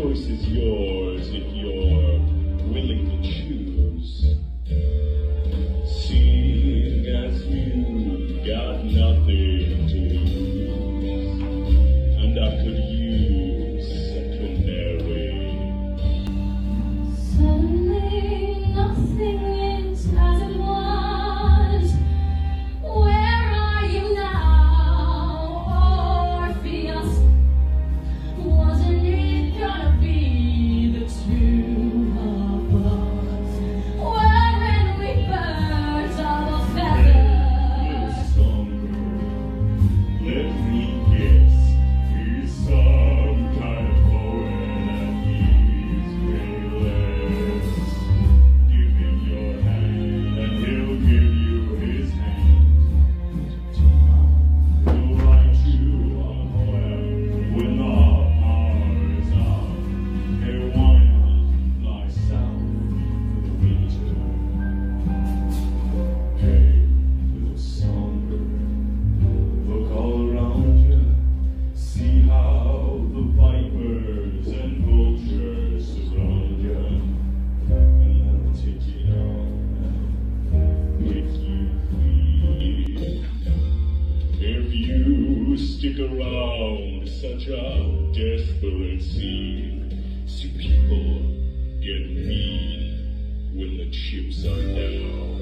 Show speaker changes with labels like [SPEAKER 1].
[SPEAKER 1] choice is yours if you're willing to choose. Seeing as you got nothing to lose, and I could use a canary.
[SPEAKER 2] Suddenly nothing is as it was. Where are you now, Orpheus? Wasn't it gonna be the two of us? Weren't we birds of a feather?
[SPEAKER 1] Songbird, let me guess, he's some kind of poet and he's payless. Give him your hand and he'll give you his hand. He'll write you a poem when the hour is out. Hey, why not fly south for the winter? Hey, little songbird, look all around you. See how the vipers and vultures surround you. And that'll take you down if you feel. If you stick around such a desperate scene, see people get mean when the chips are down.